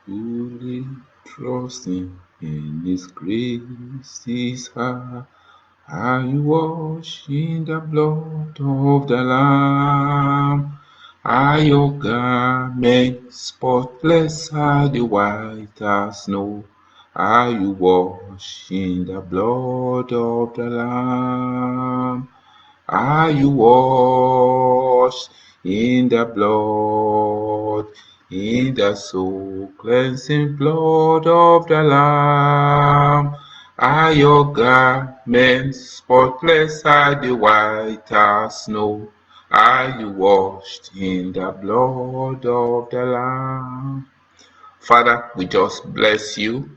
Fully trusting in His grace is high. Are you washed in the blood of the Lamb? Are your garments spotless, are they white as snow? Are you washed in the blood of the Lamb? Are you washed in the blood, in the soul cleansing blood of the Lamb? Are your garments spotless, are they white as snow? Are you washed in the blood of the Lamb? Father, we just bless you.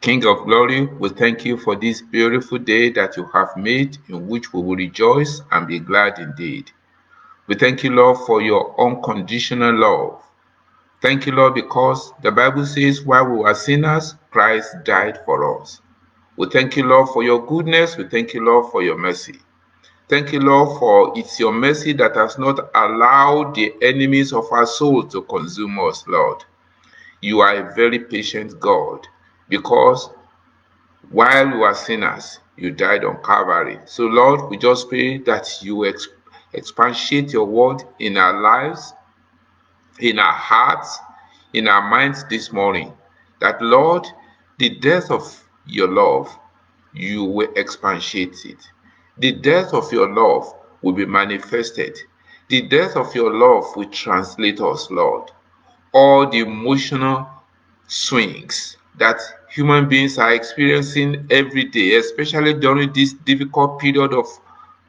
King of glory, we thank you for this beautiful day that you have made, in which we will rejoice and be glad indeed. We thank you, Lord, for your unconditional love. Thank you, Lord, because the Bible says, while we were sinners, Christ died for us. We thank you, Lord, for your goodness. We thank you, Lord, for your mercy. Thank you, Lord, for it's your mercy that has not allowed the enemies of our soul to consume us, Lord. You are a very patient God, because while we were sinners, you died on Calvary. So, Lord, we just pray that you expatiate your word in our lives, in our hearts, in our minds this morning. That, Lord, the depth of your love, you will expatiate it. The depth of your love will be manifested. The depth of your love will translate us, Lord. All the emotional swings that human beings are experiencing every day, especially during this difficult period of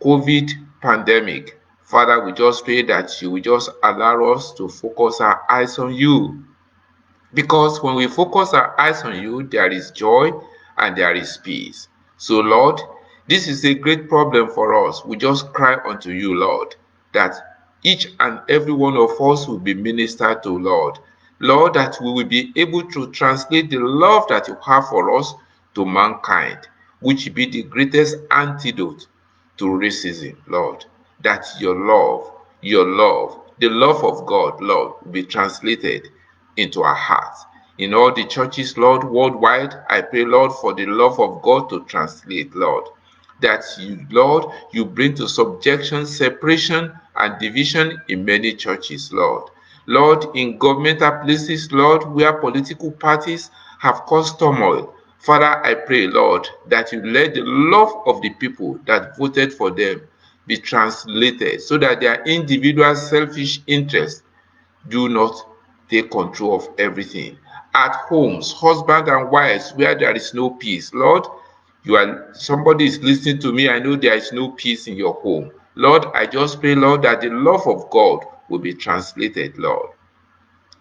COVID pandemic. Father, we just pray that you will just allow us to focus our eyes on you. Because when we focus our eyes on you, there is joy and there is peace. So, Lord, this is a great problem for us. We just cry unto you, Lord, that each and every one of us will be ministered to, Lord. Lord, that we will be able to translate the love that you have for us to mankind, which be the greatest antidote to racism, Lord. That your love, the love of God, Lord, will be translated into our hearts. In all the churches, Lord, worldwide, I pray, Lord, for the love of God to translate, Lord. That you, Lord, you bring to subjection, separation, and division in many churches, Lord. Lord, in governmental places, Lord, where political parties have caused turmoil, Father, I pray, Lord, that you let the love of the people that voted for them be translated so that their individual selfish interests do not take control of everything. At homes, husband and wives, where there is no peace, Lord, you are somebody is listening to me. I know there is no peace in your home. Lord, I just pray, Lord, that the love of God will be translated, Lord,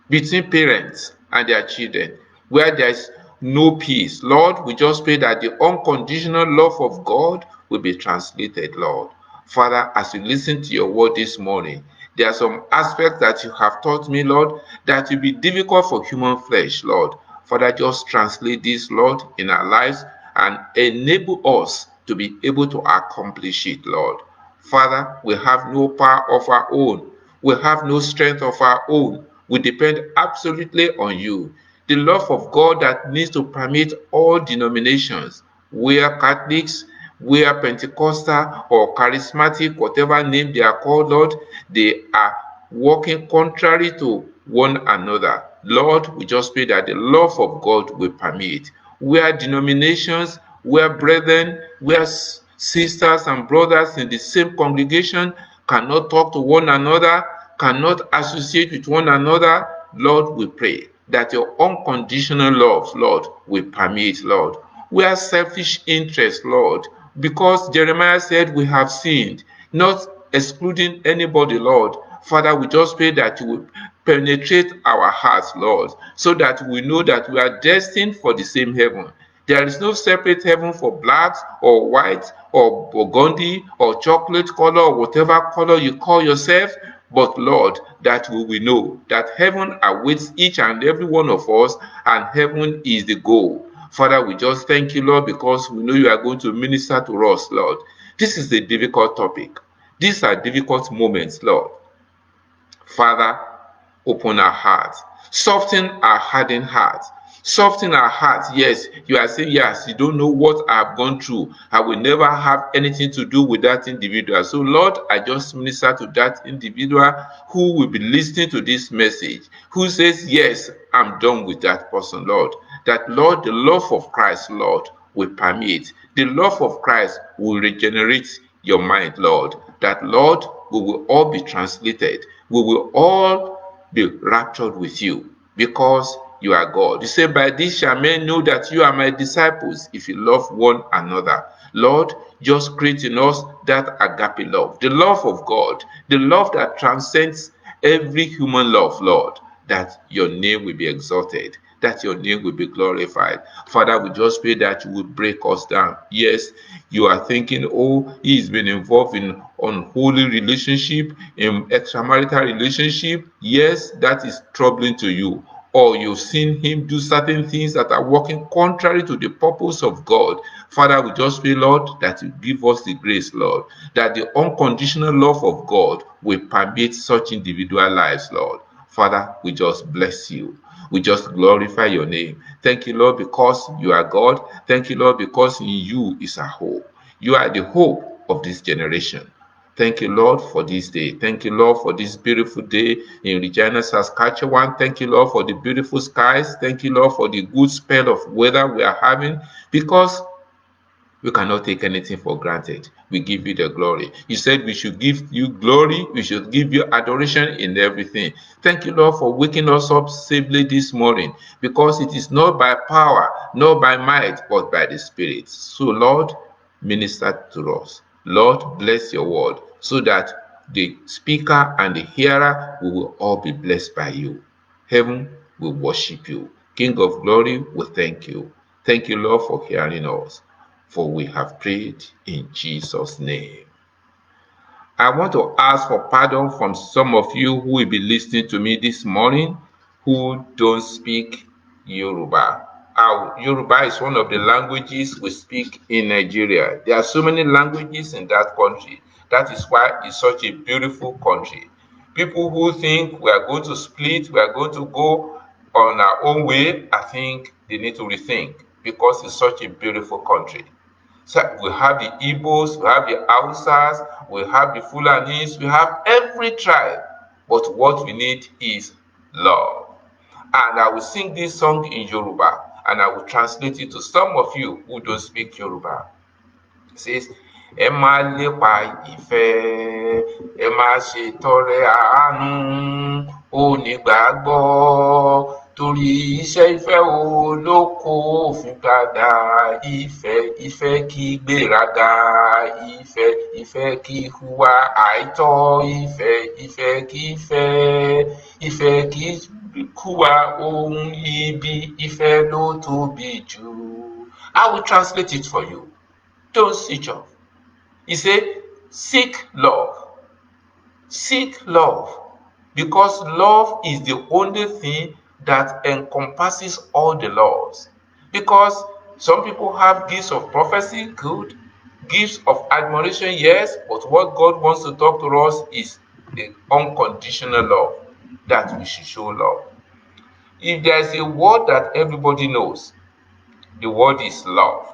between parents and their children, where there is no peace. Lord, we just pray that the unconditional love of God will be translated, Lord. Father, as you listen to your word this morning, there are some aspects that you have taught me, Lord, that will be difficult for human flesh, Lord. Father, just translate this, Lord, in our lives and enable us to be able to accomplish it, Lord. Father, we have no power of our own. We have no strength of our own. We depend absolutely on you. The love of God that needs to permeate all denominations, where Catholics, where Pentecostal or charismatic, whatever name they are called, Lord, they are working contrary to one another. Lord, we just pray that the love of God will permeate. Where denominations, where brethren, where sisters and brothers in the same congregation cannot talk to one another, cannot associate with one another, Lord, we pray that your unconditional love, Lord, will permeate, Lord. Where selfish interest, Lord, because Jeremiah said we have sinned, not excluding anybody, Lord. Father, we just pray that you will penetrate our hearts, Lord, so that we know that we are destined for the same heaven. There is no separate heaven for blacks or whites or burgundy or chocolate color or whatever color you call yourself. But Lord, that we will know that heaven awaits each and every one of us, and heaven is the goal. Father, we just thank you, Lord, because we know you are going to minister to us, Lord. This is a difficult topic. These are difficult moments, Lord. Father, open our hearts, soften our hardened hearts. Soften our hearts. Yes, you are saying, yes, you don't know what I've gone through. I will never have anything to do with that individual. So, Lord, I just minister to that individual who will be listening to this message, who says, yes, I'm done with that person, Lord. That, Lord, the love of Christ, Lord, will permeate. The love of Christ will regenerate your mind, Lord. That, Lord, we will all be translated. We will all be raptured with you because you are God. You say, by this shall men know that you are my disciples, if you love one another. Lord, just create in us that agape love, the love of God, the love that transcends every human love, Lord, that your name will be exalted, that your name will be glorified. Father, we just pray that you will break us down. Yes, you are thinking, oh, he's been involved in unholy relationship, in extramarital relationship. Yes, that is troubling to you. Or you've seen him do certain things that are working contrary to the purpose of God. Father, we just pray, Lord, that you give us the grace, Lord, that the unconditional love of God will permeate such individual lives, Lord. Father, we just bless you. We just glorify your name. Thank you, Lord, because you are God. Thank you, Lord, because in you is our hope. You are the hope of this generation. Thank you, Lord, for this day. Thank you, Lord, for this beautiful day in Regina, Saskatchewan. Thank you, Lord, for the beautiful skies. Thank you, Lord, for the good spell of weather we are having, because we cannot take anything for granted. We give you the glory. You said we should give you glory. We should give you adoration in everything. Thank you, Lord, for waking us up safely this morning, because it is not by power, nor by might, but by the Spirit. So, Lord, minister to us. Lord, bless your word so that the speaker and the hearer will all be blessed by you. Heaven will worship you. King of glory, we thank you. Thank you, Lord, for hearing us, for we have prayed in Jesus' name. I want to ask for pardon from some of you who will be listening to me this morning who don't speak Yoruba. Yoruba is one of the languages we speak in Nigeria. There are so many languages in that country. That is why it's such a beautiful country. People who think we are going to split, we are going to go on our own way, I think they need to rethink, because it's such a beautiful country. So we have the Igbos, we have the Hausas, we have the Fulanis, we have every tribe. But what we need is love. And I will sing this song in Yoruba, and I will translate it to some of you who don't speak Yoruba. It says, ẹ má lépa ìfẹ́, ẹ má ṣe tọrẹ àánú, onígbàgbọ́, torí iṣẹ́ ìfẹ́ wo ló kó òfin padà. Ìfẹ́ kì í gbéraga, ìfẹ́ kì í hùwà àìtọ́, ìfẹ́ kì í ìfẹ́ kì í hùwà ohun ibi, ìfẹ́ ló tóbi jù. I will translate it for you. Don't switch off. He said, seek love. Seek love. Because love is the only thing that encompasses all the laws. Because some people have gifts of prophecy, good. Gifts of admiration, yes. But what God wants to talk to us is the unconditional love, that we should show love. If there is a word that everybody knows, the word is love.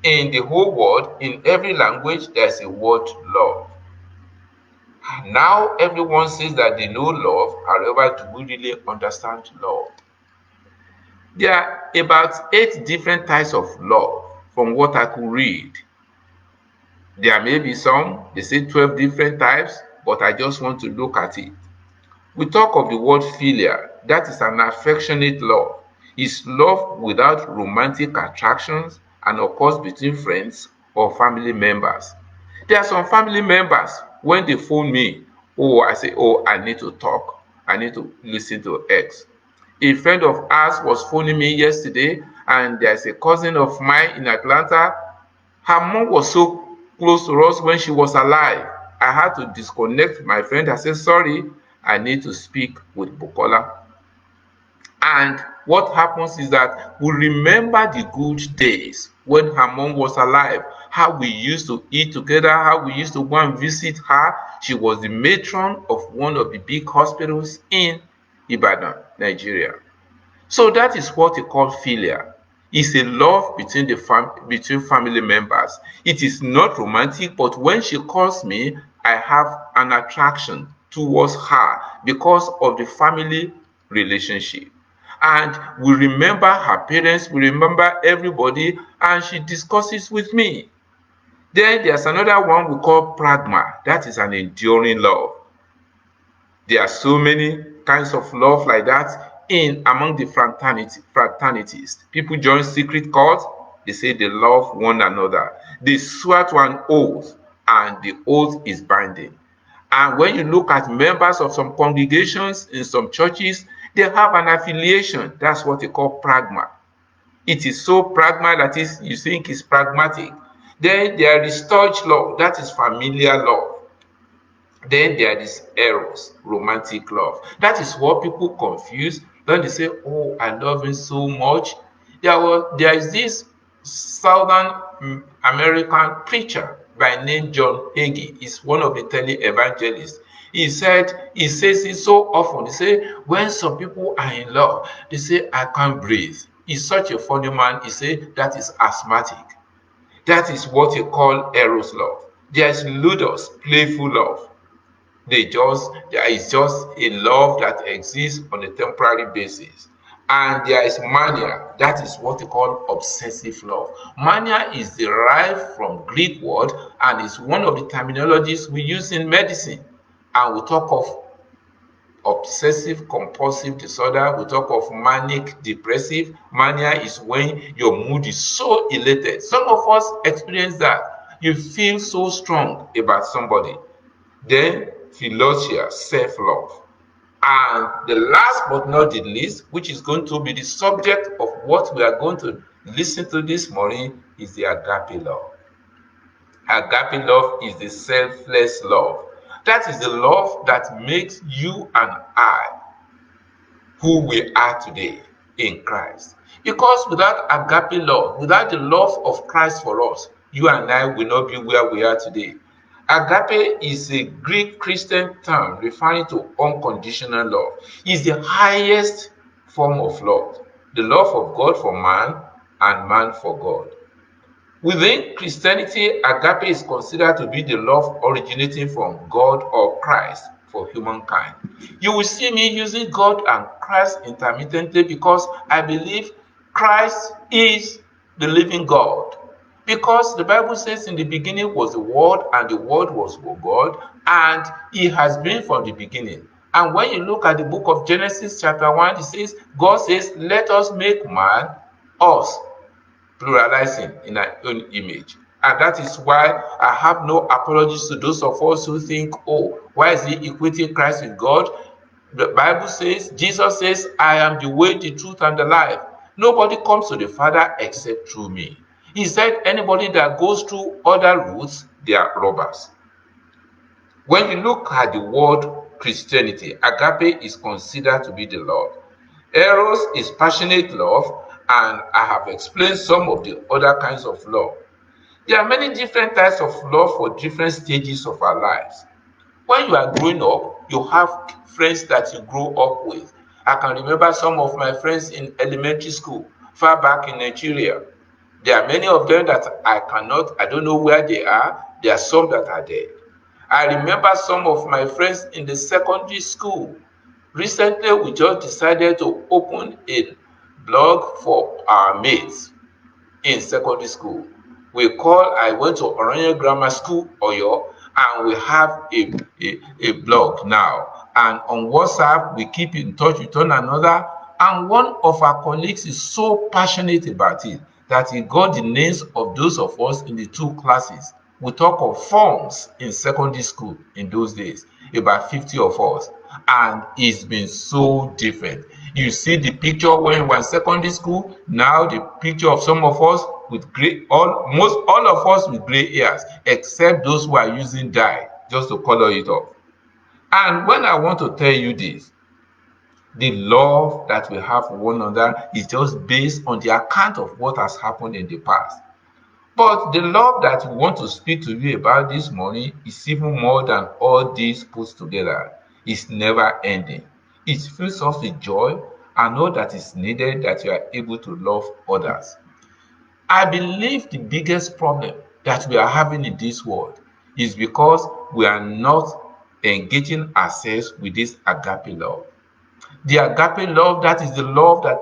In the whole world, in every language, there's a word love. Now everyone says that they know love. However, do we really understand love? There are about 8 different types of love from what I could read. There may be some, they say 12 different types, but I just want to look at it. We talk of the word philia. That is an affectionate love. It's love without romantic attractions and occurs between friends or family members. There are some family members, when they phone me, I say, I need to talk. I need to listen to X. A friend of ours was phoning me yesterday, and there's a cousin of mine in Atlanta. Her mom was so close to us when she was alive. I had to disconnect my friend. I said, sorry, I need to speak with Bukola. And what happens is that we remember the good days when her mom was alive. how we used to eat together, how we used to go and visit her. She was the matron of one of the big hospitals in Ibadan, Nigeria. So that is what we call philia. It's a love between between family members. It is not romantic, but when she calls me, I have an attraction towards her because of the family relationship. And we remember her parents, we remember everybody, and she discusses with me. Then there's another one we call pragma. That is an enduring love. There are so many kinds of love like that in among the fraternities. People join secret cults, they say they love one another. They swear to an oath, and the oath is binding. And when you look at members of some congregations in some churches, they have an affiliation. That's what they call pragma. It is so pragma that is you think is pragmatic. Then there is touch love, that is familiar love. Then there is eros, romantic love. That is what people confuse when they say, "Oh, I love him so much." There is this Southern American preacher by name John Hagee. He's one of the tele-evangelists. He says it so often. He say when some people are in love, they say, "I can't breathe." He's such a funny man. He say that is asthmatic. That is what you call eros love. There is ludus, playful love. There is just a love that exists on a temporary basis. And there is mania. That is what we call obsessive love. Mania is derived from Greek word and is one of the terminologies we use in medicine. And we talk of obsessive compulsive disorder, we talk of manic depressive. Mania is when your mood is so elated. Some of us experience that. You feel so strong about somebody. Then philotia, self-love. And the last but not the least, which is going to be the subject of what we are going to listen to this morning, is the agape love. Agape love is the selfless love. That is the love that makes you and I who we are today in Christ. Because without agape love, without the love of Christ for us, you and I will not be where we are today. Agape is a Greek Christian term referring to unconditional love. It's the highest form of love, the love of God for man and man for God. Within Christianity, agape is considered to be the love originating from God or Christ for humankind. You will see me using God and Christ intermittently because I believe Christ is the living God. Because the Bible says in the beginning was the Word, and the Word was with God, and He has been from the beginning. And when you look at the book of Genesis chapter 1, it says, God says, "Let us make man, us," pluralizing in our own image. And that is why I have no apologies to those of us who think, "Oh, why is he equating Christ with God?" The Bible says, Jesus says, "I am the way, the truth, and the life. Nobody comes to the Father except through me." He said, anybody that goes through other routes, they are robbers. When you look at the word Christianity, agape is considered to be the love. Eros is passionate love, and I have explained some of the other kinds of love. There are many different types of love for different stages of our lives. When you are growing up, you have friends that you grow up with. I can remember some of my friends in elementary school, far back in Nigeria. There are many of them that I don't know where they are. There are some that are dead. I remember some of my friends in the secondary school. Recently, we just decided to open a blog for our mates in secondary school. I went to Oranje Grammar School, Oyo, and we have a blog now. And on WhatsApp, we keep in touch with one another. And one of our colleagues is so passionate about it that he got the names of those of us in the two classes. We talk of forms in secondary school in those days, about 50 of us, and it's been so different. You see the picture when we were in secondary school, now the picture of some of us with almost all of us with gray hairs, except those who are using dye just to color it up. And when I want to tell you this, the love that we have for one another is just based on the account of what has happened in the past. But the love that we want to speak to you about this morning is even more than all these put together. It's never ending. It fills us with joy and all that is needed that you are able to love others. I believe the biggest problem that we are having in this world is because we are not engaging ourselves with this agape love. The agape love, that is the love that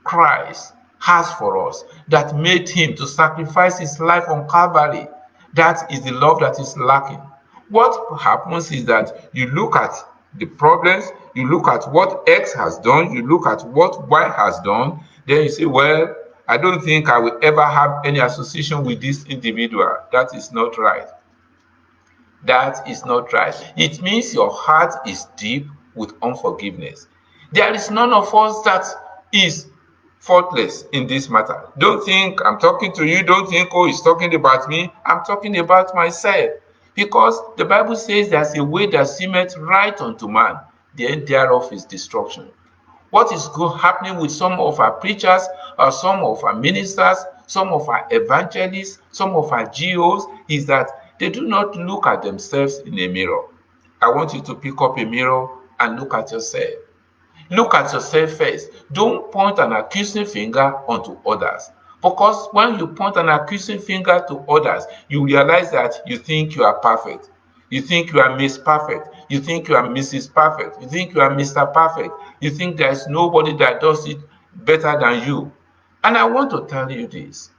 Christ has for us, that made him to sacrifice his life on Calvary. That is the love that is lacking. What happens is that you look at the problems, you look at what X has done, you look at what Y has done, then you say, well, I don't think I will ever have any association with this individual. That is not right. That is not right. It means your heart is deep with unforgiveness. There is none of us that is faultless in this matter. Don't think I'm talking to you. Don't think, oh, he's talking about me. I'm talking about myself. Because the Bible says there's a way that seemeth right unto man, the end thereof is destruction. What is happening with some of our preachers, or some of our ministers, some of our evangelists, some of our GOs is that they do not look at themselves in a mirror. I want you to pick up a mirror and look at yourself. Look at yourself first. Don't point an accusing finger onto others. Because when you point an accusing finger to others, you realize that you think you are perfect. You think you are Miss Perfect. You think you are Mrs. Perfect. You think you are Mr. Perfect. You think there is nobody that does it better than you. And I want to tell you this.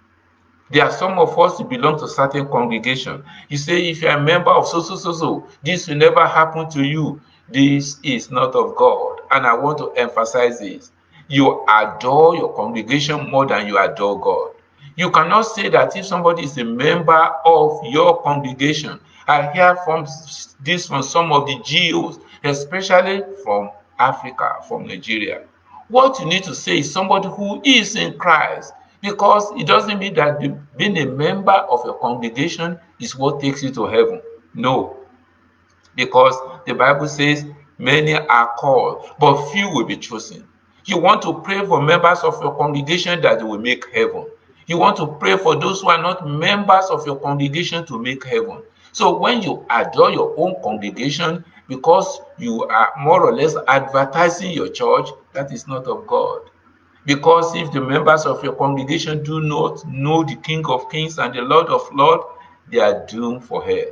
There are some of us who belong to certain congregation. You say, if you are a member of so, this will never happen to you. This is not of God. And I want to emphasize this. You adore your congregation more than you adore God. You cannot say that if somebody is a member of your congregation. I hear this from some of the GOs, especially from Africa, from Nigeria. What you need to say is somebody who is in Christ, because it doesn't mean that being a member of a congregation is what takes you to heaven. No, because the Bible says many are called, but few will be chosen. You want to pray for members of your congregation that will make heaven. You want to pray for those who are not members of your congregation to make heaven. So when you adore your own congregation because you are more or less advertising your church, that is not of God. Because if the members of your congregation do not know the King of Kings and the Lord of Lords, they are doomed for hell.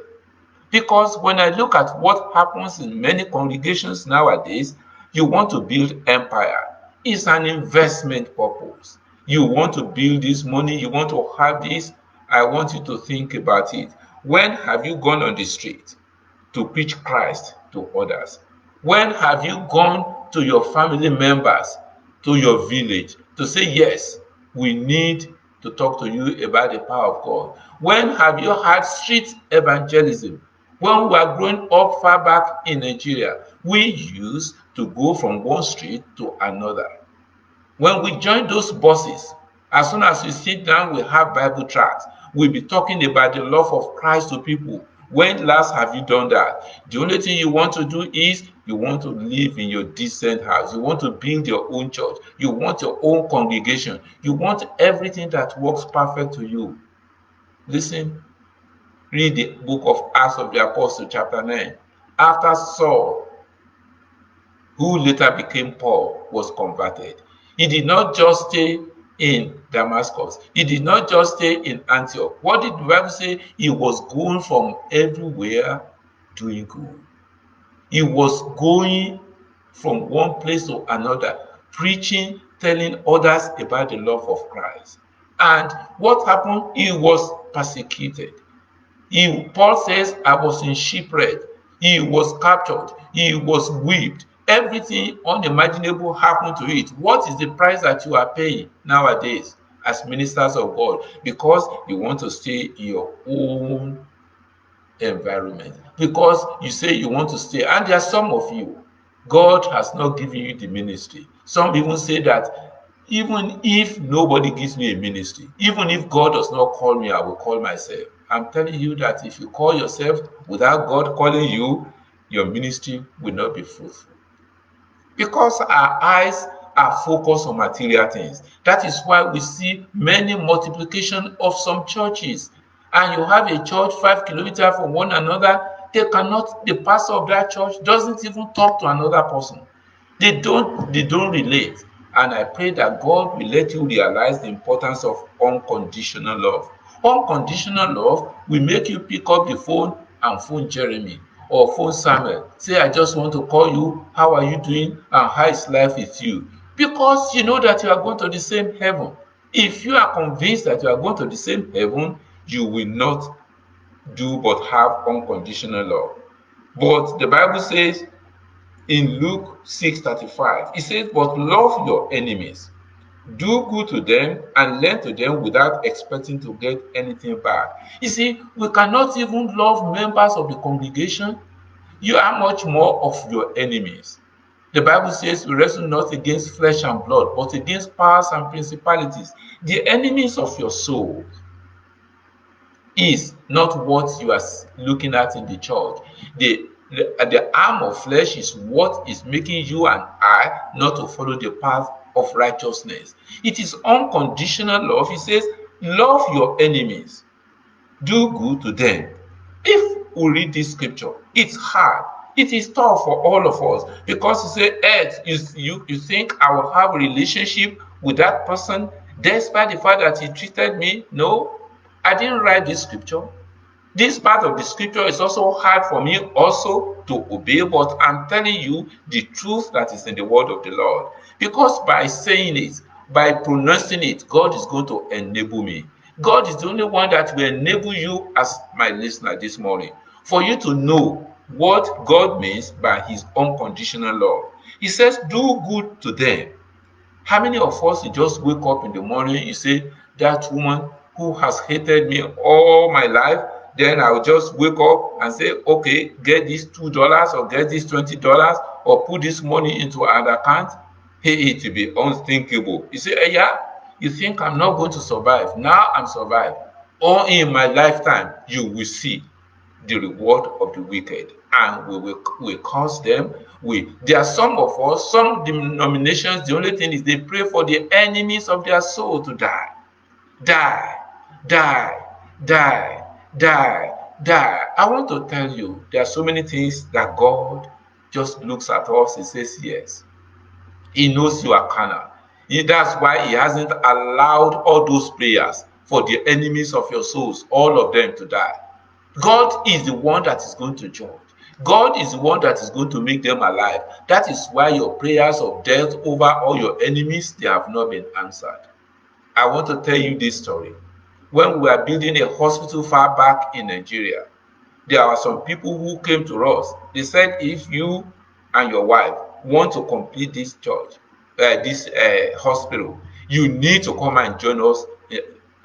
Because when I look at what happens in many congregations nowadays, you want to build empire. It's an investment purpose. You want to build this money, you want to have this. I want you to think about it. When have you gone on the street to preach Christ to others? When have you gone to your family members, to your village, to say, yes, we need to talk to you about the power of God? When have you had street evangelism? When we were growing up far back in Nigeria, we used to go from one street to another. When we join those buses, as soon as we sit down, we have Bible tracts. We'll be talking about the love of Christ to people. When last have you done that? The only thing you want to do is you want to live in your decent house. You want to build your own church. You want your own congregation. You want everything that works perfect to you. Listen, read the book of Acts of the Apostle, chapter 9. After Saul, who later became Paul, was converted, he did not just stay in Damascus. He did not just stay in Antioch. What did the Bible say? He was going from everywhere doing good. He was going from one place to another, preaching, telling others about the love of Christ. And what happened? He was persecuted. Paul says, I was in shipwreck. He was captured. He was whipped. Everything unimaginable happened to it. What is the price that you are paying nowadays as ministers of God? Because you want to stay in your own environment. Because you say you want to stay. And there are some of you, God has not given you the ministry. Some even say that even if nobody gives me a ministry, even if God does not call me, I will call myself. I'm telling you that if you call yourself without God calling you, your ministry will not be fruitful. Because our eyes are focused on material things. That is why we see many multiplication of some churches. And you have a church 5 kilometers from one another, the pastor of that church doesn't even talk to another person. They don't relate. And I pray that God will let you realize the importance of unconditional love. Unconditional love will make you pick up the phone and phone Jeremy or phone Samuel. Say, I just want to call you. How are you doing? And how is life with you? Because you know that you are going to the same heaven. If you are convinced that you are going to the same heaven, you will not do but have unconditional love. But the Bible says in Luke 6:35, it says, but love your enemies, do good to them, and lend to them without expecting to get anything back. You see, we cannot even love members of the congregation. You are much more of your enemies. The Bible says we wrestle not against flesh and blood, but against powers and principalities, the enemies of your soul. Is not what you are looking at in the church. The arm of flesh is what is making you and I not to follow the path of righteousness. It is unconditional love. He says, love your enemies, do good to them. If we read this scripture, it's hard. It is tough for all of us because you say, Ed, you think I will have a relationship with that person despite the fact that he treated me? No, I didn't write this scripture. This part of the scripture is also hard for me also to obey, but I'm telling you the truth that is in the word of the Lord. Because by saying it, by pronouncing it, God is going to enable me. God is the only one that will enable you as my listener this morning, for you to know what God means by his unconditional love. He says, do good to them. How many of us, you just wake up in the morning, you say, that woman who has hated me all my life, then I'll just wake up and say, okay, get this $2 or get this $20 or put this money into an account. Hey, it will be unthinkable. You say, yeah, you think I'm not going to survive. Now I'm survived. Or in my lifetime, you will see the reward of the wicked, and we curse them. There are some of us, some denominations, the only thing is they pray for the enemies of their soul to die, die, die, die, die, die. I want to tell you, there are so many things that God just looks at us and says, yes, he knows you are carnal. That's why he hasn't allowed all those prayers for the enemies of your souls, all of them, to die. God is the one that is going to judge. God is the one that is going to make them alive. That is why your prayers of death over all your enemies, they have not been answered. I want to tell you this story. When we were building a hospital far back in Nigeria, there are some people who came to us. They said, if you and your wife want to complete this church, this hospital, you need to come and join us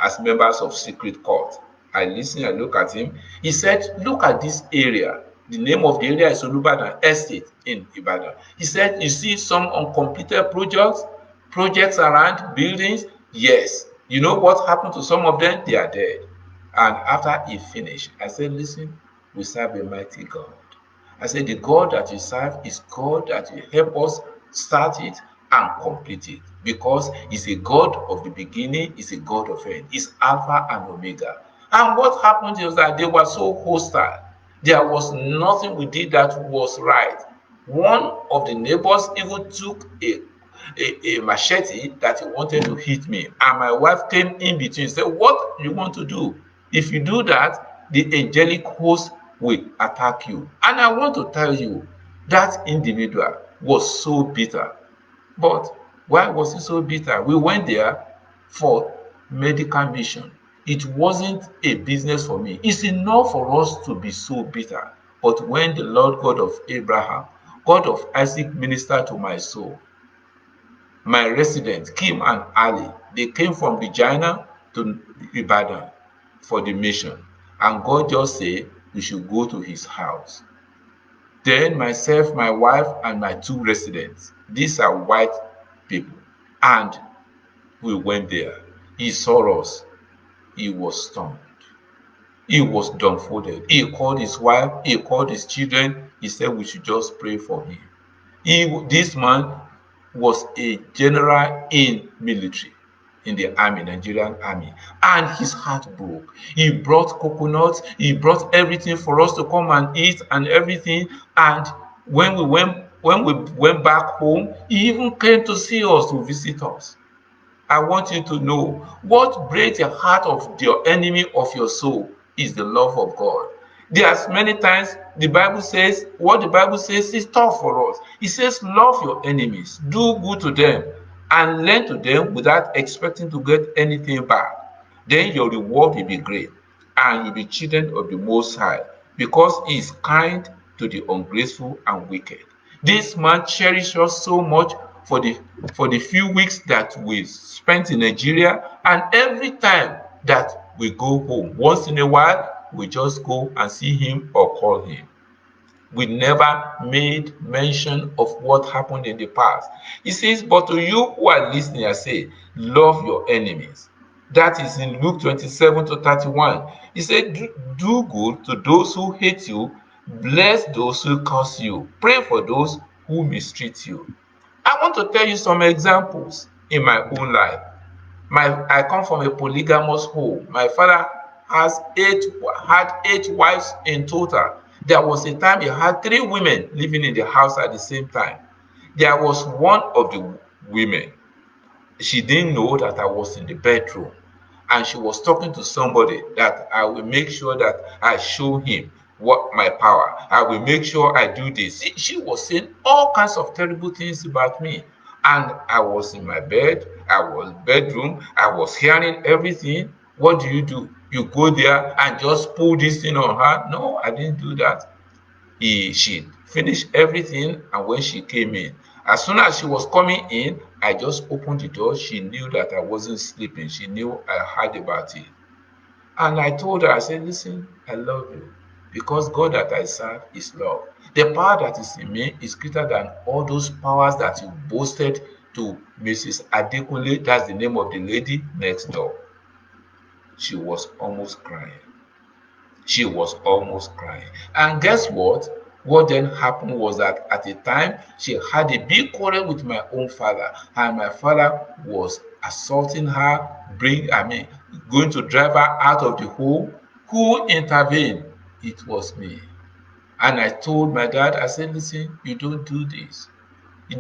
as members of Secret Court. I listened, I look at him. He said, look at this area. The name of the area is Olubadan Estate in Ibadan. He said, you see some uncompleted projects around buildings? Yes. You know what happened to some of them? They are dead. And after he finished, I said, listen, we serve a mighty God. I said, the God that you serve is God that will help us start it and complete it, because he's a God of the beginning, he's a God of end, he's Alpha and Omega. And what happened is that they were so hostile. There was nothing we did that was right. One of the neighbors even took a machete that he wanted to hit me, and my wife came in between and said, what you want to do? If you do that, the angelic host will attack you. And I want to tell you, that individual was so bitter. But why was he so bitter? We went there for medical mission. It wasn't a business for me. It's enough for us to be so bitter. But when the Lord God of Abraham, God of Isaac ministered to my soul, my residents, Kim and Ali, they came from Regina to Ibadan for the mission. And God just said we should go to his house. Then myself, my wife, and my two residents, these are white people, and we went there. He saw us. He was stunned. He was dumbfounded. He called his wife, he called his children. He said we should just pray for him. This man, was a general in military in the army, Nigerian army, and his heart broke. He brought coconuts, he brought everything for us to come and eat and everything. And when we went back home, he even came to see us, to visit us. I want you to know what breaks the heart of the enemy of your soul is the love of God. There's many times the Bible says, what the Bible says is tough for us. It says, love your enemies, do good to them, and lend to them without expecting to get anything back. Then your reward will be great, and you'll be children of the Most High, because He is kind to the ungrateful and wicked. This man cherished us so much for the few weeks that we spent in Nigeria, and every time that we go home, once in a while, we just go and see him or call him. We never made mention of what happened in the past. He says, but to you who are listening, I say, love your enemies. That is in Luke 27 to 31. He said, do good to those who hate you, bless those who curse you, pray for those who mistreat you. I want to tell you some examples in my own life. I come from a polygamous home. My father had 8 wives in total. There was a time he had 3 women living in the house at the same time. There was one of the women, she didn't know that I was in the bedroom, and she was talking to somebody that I will make sure that I show him what my power. I will make sure I do this. She was saying all kinds of terrible things about me, and I was in my bed, I was bedroom, I was hearing everything. What do? You go there and just pull this thing on her? No, I didn't do that. She finished everything, and when she came in, as soon as she was coming in, I just opened the door. She knew that I wasn't sleeping. She knew I heard about it. And I told her, I said, listen, I love you, because God that I serve is love. The power that is in me is greater than all those powers that you boasted to Mrs. Adekunle. That's the name of the lady next door. She was almost crying. She was almost crying. And guess what? What then happened was that at the time she had a big quarrel with my own father, and my father was assaulting her, going to drive her out of the home. Who intervened? It was me. And I told my dad, I said, listen, you don't do this.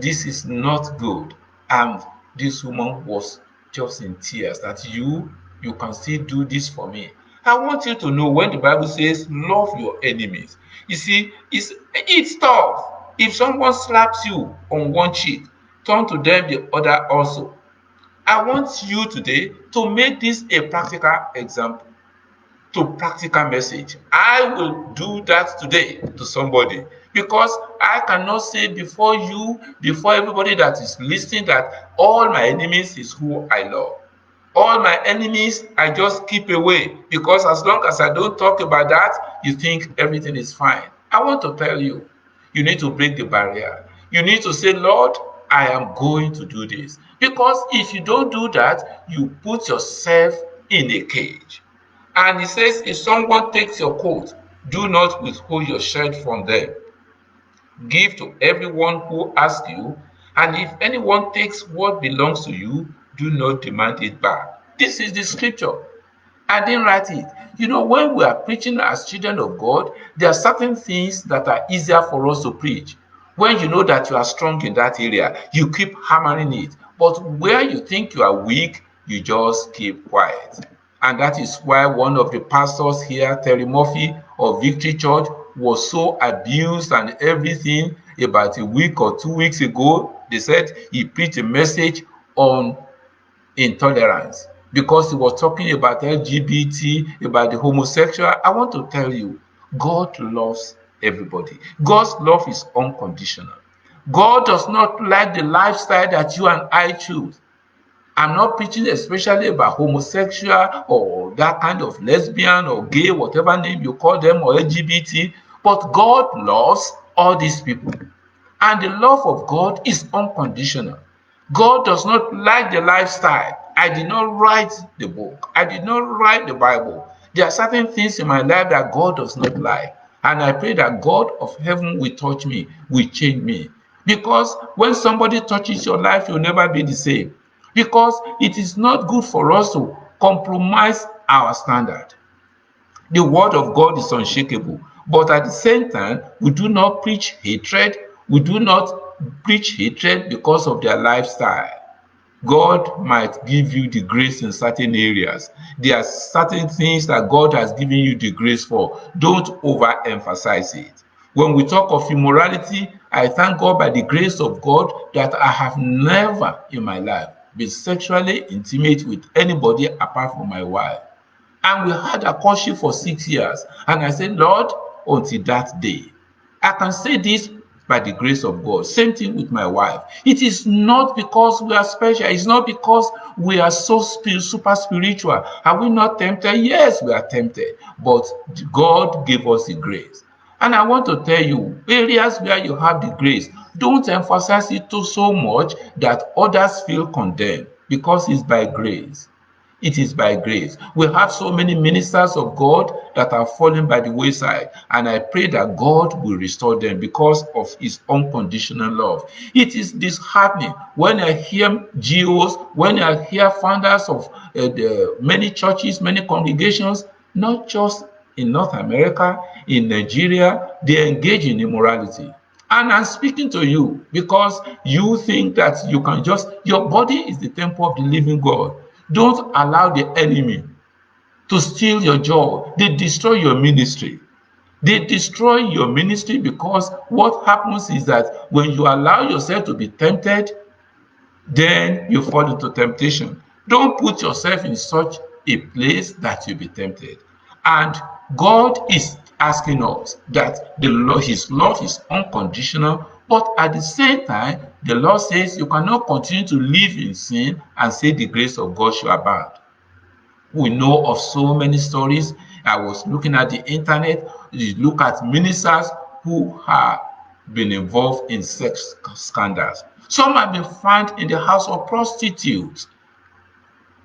This is not good. And this woman was just in tears that you can still do this for me. I want you to know, when the Bible says love your enemies, you see, it's tough. If someone slaps you on one cheek, turn to them the other also. I want you today to make this a practical example, to practical message. I will do that today to somebody, because I cannot say before you, before everybody that is listening, that all my enemies is who I love. All my enemies I just keep away, because as long as I don't talk about that, you think everything is fine. I want to tell you, you need to break the barrier. You need to say, Lord, I am going to do this. Because if you don't do that, you put yourself in a cage. And he says, if someone takes your coat, do not withhold your shirt from them. Give to everyone who asks you, and if anyone takes what belongs to you, do not demand it back. This is the scripture. I didn't write it. You know, when we are preaching as children of God, there are certain things that are easier for us to preach. When you know that you are strong in that area, you keep hammering it. But where you think you are weak, you just keep quiet. And that is why one of the pastors here, Terry Murphy of Victory Church, was so abused and everything. About a week or 2 weeks ago, they said he preached a message on intolerance because he was talking about LGBT, about the homosexual. I want to tell you, God loves everybody. God's love is unconditional. God does not like the lifestyle that you and I choose. I'm not preaching especially about homosexual or that kind of lesbian or gay, whatever name you call them, or LGBT, but God loves all these people. And the love of God is unconditional. God does not like the lifestyle. I did not write the book. I did not write the Bible. There are certain things in my life that God does not like. And I pray that God of heaven will touch me, will change me. Because when somebody touches your life, you'll never be the same. Because it is not good for us to compromise our standard. The word of God is unshakable, but at the same time, we do not preach hatred. We do not preach hatred because of their lifestyle. God might give you the grace in certain areas. There are certain things that God has given you the grace for. Don't overemphasize it. When we talk of immorality, I thank God by the grace of God that I have never in my life been sexually intimate with anybody apart from my wife. And we had a courtship for 6 years. And I said, Lord, until that day. I can say this by the grace of God. Same thing with my wife. It is not because we are special. It's not because we are so super spiritual. Are we not tempted? Yes, we are tempted. But God gave us the grace. And I want to tell you, areas where you have the grace, don't emphasize it so much that others feel condemned, because it's by grace. It is by grace. We have so many ministers of God that are falling by the wayside, and I pray that God will restore them because of his unconditional love. It is disheartening when I hear GOs, when I hear founders of the many churches, many congregations, not just in North America, in Nigeria, they engage in immorality. And I'm speaking to you because you think that you can just, your body is the temple of the living God. Don't allow the enemy to steal your joy. They destroy your ministry. They destroy your ministry because what happens is that when you allow yourself to be tempted, then you fall into temptation. Don't put yourself in such a place that you'll be tempted. And God is asking us that his love is unconditional, but at the same time, the Lord says you cannot continue to live in sin and say the grace of God shall abound. We know of so many stories. I was looking at the internet. You look at ministers who have been involved in sex scandals. Some have been found in the house of prostitutes.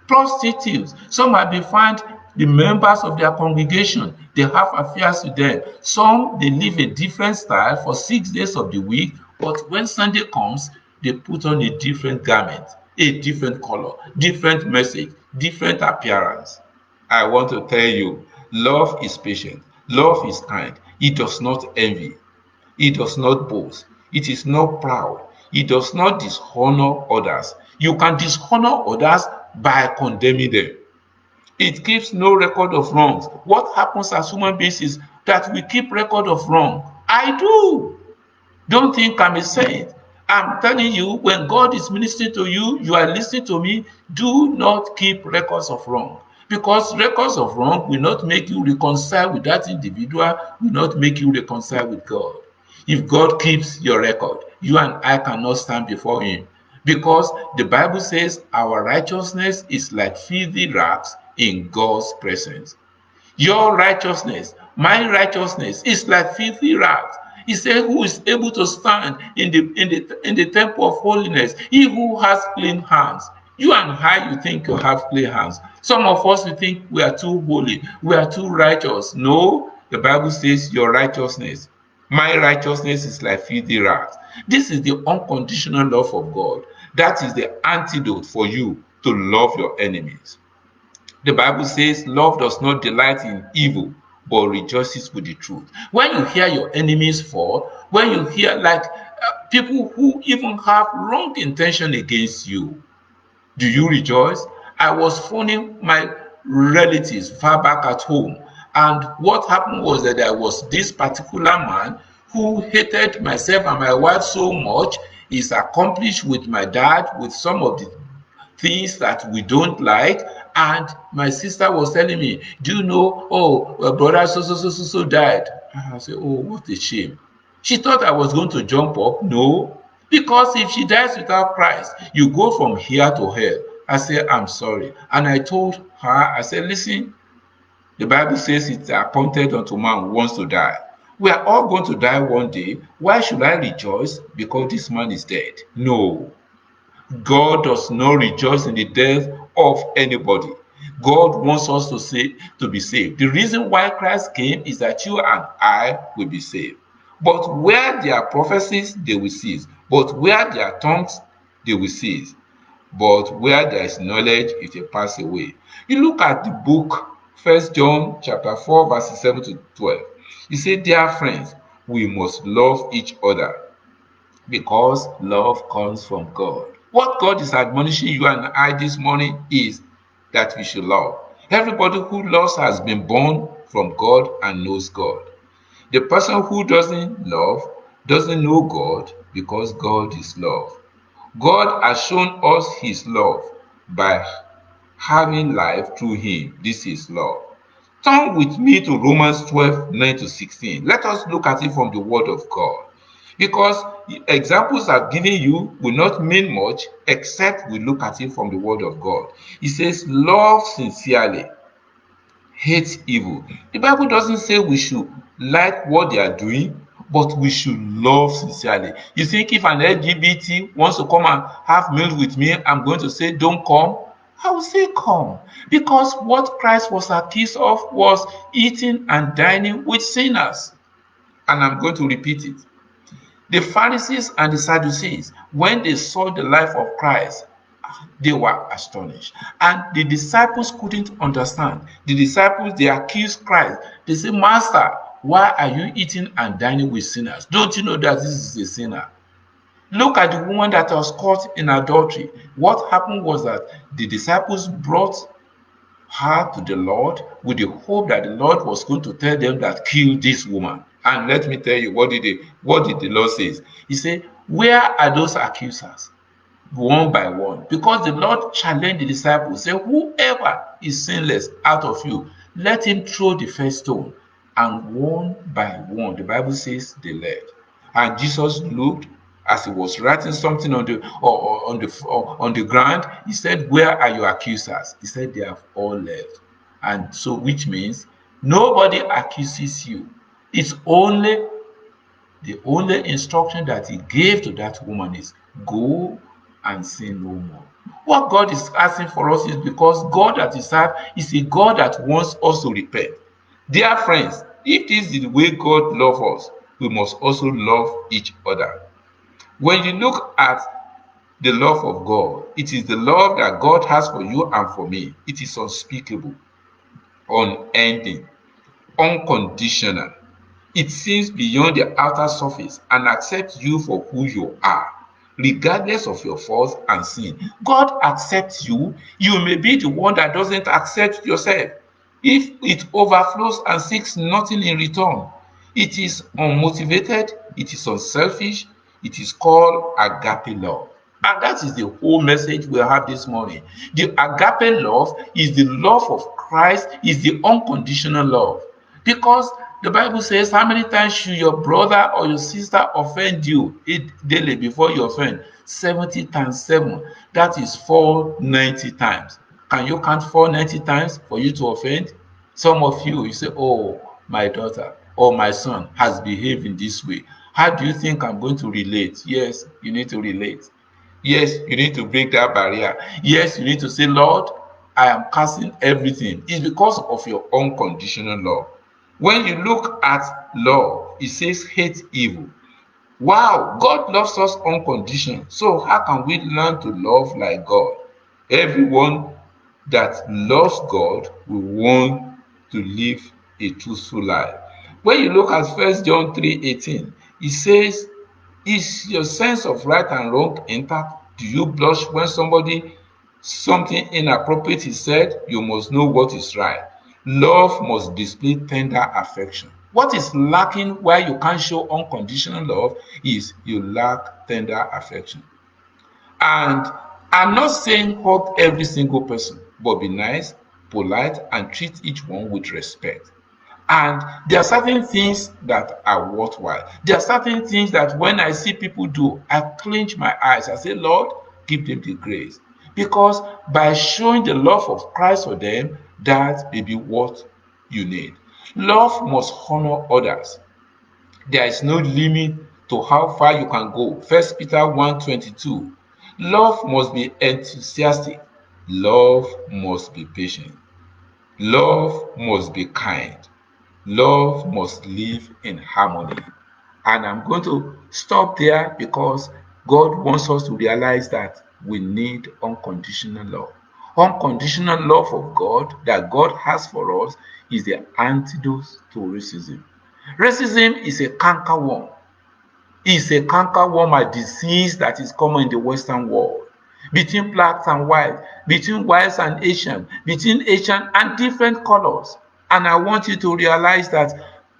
Prostitutes. Some have been found the members of their congregation. They have affairs with them. Some they live a different style for 6 days of the week, but when Sunday comes, they put on a different garment, a different color, different message, different appearance. I want to tell you, love is patient, love is kind, it does not envy, it does not boast, it is not proud, it does not dishonor others. You can dishonor others by condemning them. It keeps no record of wrongs. What happens as human beings is that we keep record of wrong. I do. Don't think I'm a saint. I'm telling you, when God is ministering to you, you are listening to me, do not keep records of wrong. Because records of wrong will not make you reconcile with that individual, will not make you reconcile with God. If God keeps your record, you and I cannot stand before him. Because the Bible says our righteousness is like filthy rags in God's presence. Your righteousness, my righteousness is like filthy rags. He said, who is able to stand in the temple of holiness? He who has clean hands. You and I, you think you have clean hands. Some of us, we think we are too holy, we are too righteous. No, the Bible says your righteousness, my righteousness is like filthy rags. This is the unconditional love of God. That is the antidote for you to love your enemies. The Bible says love does not delight in evil, but rejoices with the truth. When you hear your enemies fall, when you hear like people who even have wrong intention against you, do you rejoice? I was phoning my relatives far back at home, and what happened was that there was this particular man who hated myself and my wife so much. He's accomplished with my dad with some of the things that we don't like. And my sister was telling me, do you know, oh, brother so died. I said, oh, what a shame. She thought I was going to jump up. No, because if she dies without Christ, you go from here to hell. I said, I'm sorry. And I told her, I said, listen, the Bible says it's appointed unto man who wants to die. We are all going to die one day. Why should I rejoice because this man is dead? No. God does not rejoice in the death of anybody. God wants us to be saved. The reason why Christ came is that you and I will be saved. But where there are prophecies, they will cease. But where there are tongues, they will cease. But where there is knowledge, it will pass away. You look at the book, 1 John chapter 4, verses 7 to 12. You say, dear friends, we must love each other because love comes from God. What God is admonishing you and I this morning is that we should love. Everybody who loves has been born from God and knows God. The person who doesn't love doesn't know God because God is love. God has shown us his love by having life through him. This is love. Turn with me to Romans 12, 9 to 16. Let us look at it from the word of God. Because examples I've given you will not mean much except we look at it from the word of God. It says, love sincerely, hate evil. The Bible doesn't say we should like what they are doing, but we should love sincerely. You think if an LGBT wants to come and have meal with me, I'm going to say don't come? I will say come, because what Christ was accused of was eating and dining with sinners. And I'm going to repeat it. The Pharisees and the Sadducees, when they saw the life of Christ, they were astonished. And the disciples couldn't understand. The disciples, they accused Christ. They say, Master, why are you eating and dining with sinners? Don't you know that this is a sinner? Look at the woman that was caught in adultery. What happened was that the disciples brought her to the Lord with the hope that the Lord was going to tell them that kill this woman. And let me tell you, what did the Lord say? He said, where are those accusers? One by one, because the Lord challenged the disciples, say, whoever is sinless out of you, let him throw the first stone. And one by one, the Bible says they left. And Jesus looked as he was writing something on the ground. He said, where are your accusers? He said, they have all left. And so, which means nobody accuses you. It's only the only instruction that he gave to that woman is go and sin no more. What God is asking for us is, because God that is served is a God that wants us to repent. Dear friends, if this is the way God loves us, we must also love each other. When you look at the love of God, it is the love that God has for you and for me. It is unspeakable, unending, unconditional. It sees beyond the outer surface and accepts you for who you are, regardless of your faults and sin. God accepts you. You may be the one that doesn't accept yourself. If it overflows and seeks nothing in return, it is unmotivated, it is unselfish, it is called agape love. And that is the whole message we have this morning. The agape love is the love of Christ, is the unconditional love. Because the Bible says, how many times should your brother or your sister offend you daily before you offend? 70 times 7. That is 490 times. Can you count 490 times for you to offend? Some of you, you say, oh, my daughter or my son has behaved in this way. How do you think I'm going to relate? Yes, you need to relate. Yes, you need to break that barrier. Yes, you need to say, Lord, I am casting everything. It's because of your unconditional love. When you look at love, it says hate evil. Wow, God loves us unconditional. So how can we learn to love like God? Everyone that loves God will want to live a truthful life. When you look at 1 John 3:18, it says, is your sense of right and wrong intact? Do you blush when something inappropriate is said? You must know what is right. Love must display tender affection. What is lacking why you can't show unconditional love is you lack tender affection. And I'm not saying hug every single person, but be nice, polite, and treat each one with respect. And there are certain things that are worthwhile. There are certain things that when I see people do, I clench my eyes. I say, Lord, give them the grace. Because by showing the love of Christ for them, that may be what you need. Love must honor others. There is no limit to how far you can go. 1 Peter 1:22. Love must be enthusiastic. Love must be patient. Love must be kind. Love must live in harmony. And I'm going to stop there because God wants us to realize that we need unconditional love. Unconditional love of God that God has for us is the antidote to racism. Racism is a cankerworm. It's a cankerworm, a disease that is common in the Western world. Between blacks and whites, between whites and Asian, between Asian and different colors. And I want you to realize that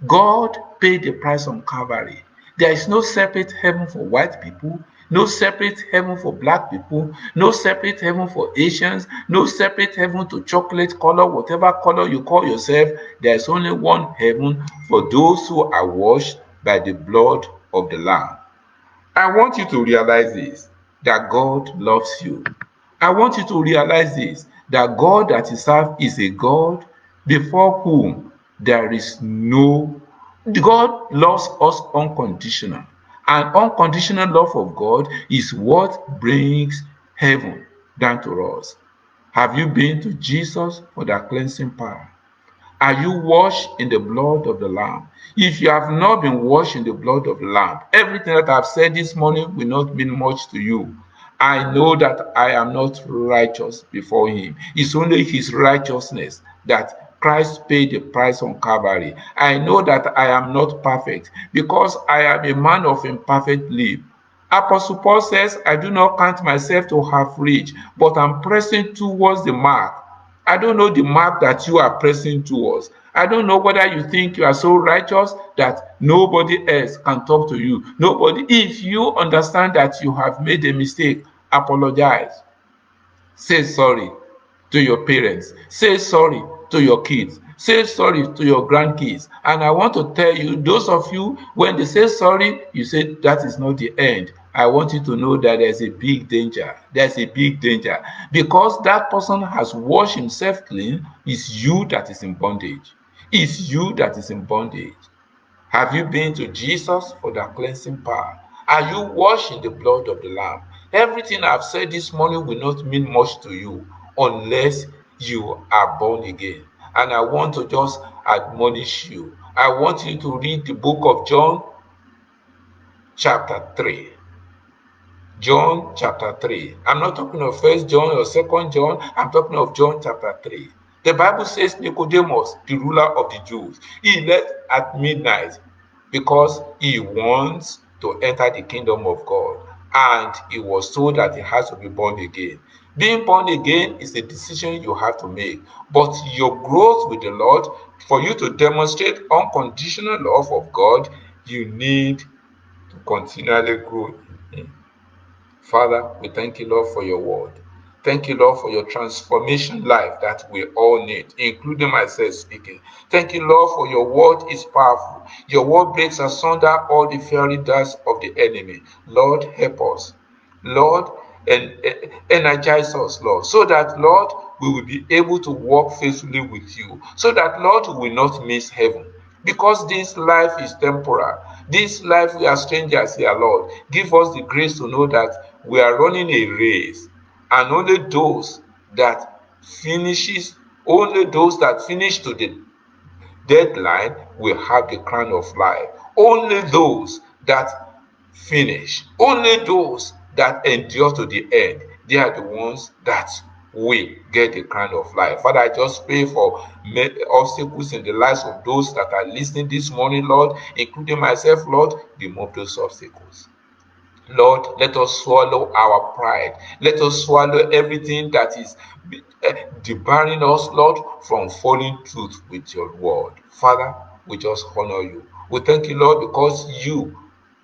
God paid the price on Calvary. There is no separate heaven for white people, no separate heaven for black people, no separate heaven for Asians, no separate heaven to chocolate color, whatever color you call yourself. There is only one heaven for those who are washed by the blood of the Lamb. I want you to realize this, that God loves you. I want you to realize this, that God that you serve is a God before whom there is no. God loves us unconditional. And unconditional love of God is what brings heaven down to us. Have you been to Jesus for that cleansing power? Are you washed in the blood of the Lamb? If you have not been washed in the blood of the Lamb, everything that I've said this morning will not mean much to you. I know that I am not righteous before Him. It's only His righteousness that Christ paid the price on Calvary. I know that I am not perfect because I am a man of imperfect life. Apostle Paul says, I do not count myself to have reached, but I'm pressing towards the mark. I don't know the mark that you are pressing towards. I don't know whether you think you are so righteous that nobody else can talk to you. Nobody. If you understand that you have made a mistake, apologize. Say sorry to your parents. Say sorry to your kids. Say sorry to your grandkids. And I want to tell you, those of you, when they say sorry, you say that is not the end. I want you to know that there's a big danger. There's a big danger. Because that person has washed himself clean, it's you that is in bondage. It's you that is in bondage. Have you been to Jesus for that cleansing power? Are you washed in the blood of the Lamb? Everything I've said this morning will not mean much to you unless you are born again. And I want to just admonish you. I want you to read the book of John, chapter 3. John chapter 3. I'm not talking of First John or Second John. I'm talking of John chapter 3. The Bible says Nicodemus, the ruler of the Jews, he left at midnight because he wants to enter the kingdom of God. And he was told that he has to be born again. Being born again is a decision you have to make. But your growth with the Lord, for you to demonstrate unconditional love of God, you need to continually grow in Him. Father, we thank you, Lord, for your word. Thank you, Lord, for your transformation life that we all need, including myself speaking. Thank you, Lord, for your word is powerful. Your word breaks asunder all the fiery darts of the enemy. Lord, help us. Lord, and energize us, Lord, so that, Lord, we will be able to walk faithfully with you, so that, Lord, we will not miss heaven. Because this life is temporal. This life we are strangers here, Lord. Give us the grace to know that we are running a race, and only those that finish to the deadline will have the crown of life. Only those that finish, only those that endure to the end, they are the ones that will get the crown of life. Father, I just pray for obstacles in the lives of those that are listening this morning, Lord, including myself. Lord, remove those obstacles. Lord, let us swallow our pride. Let us swallow everything that is debarring us, Lord, from following truth with your word. Father, we just honor you. We thank you, Lord, because you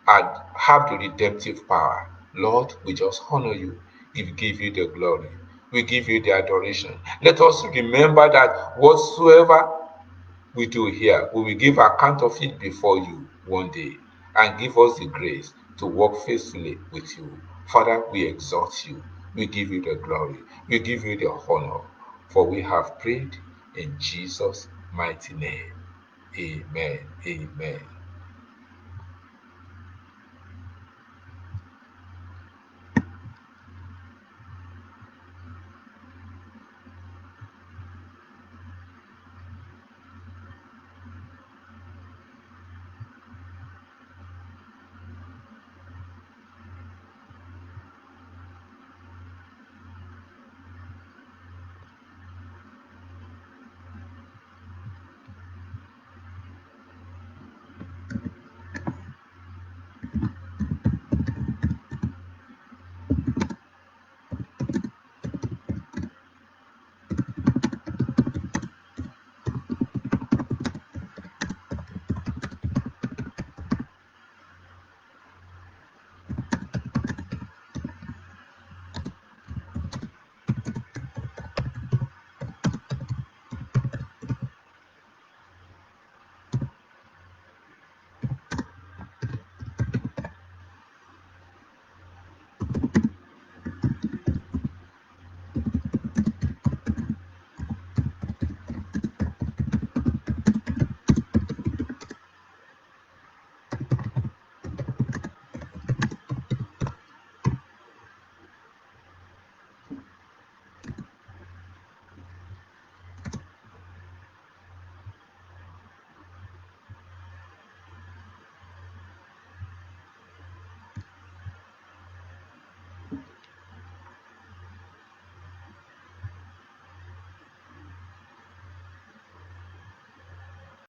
have the redemptive power. Lord, we just honor you. We give you the glory. We give you the adoration. Let us remember that whatsoever we do here, we will give account of it before you one day, and give us the grace to walk faithfully with you. Father, we exalt you. We give you the glory. We give you the honor. For we have prayed in Jesus' mighty name. Amen. Amen.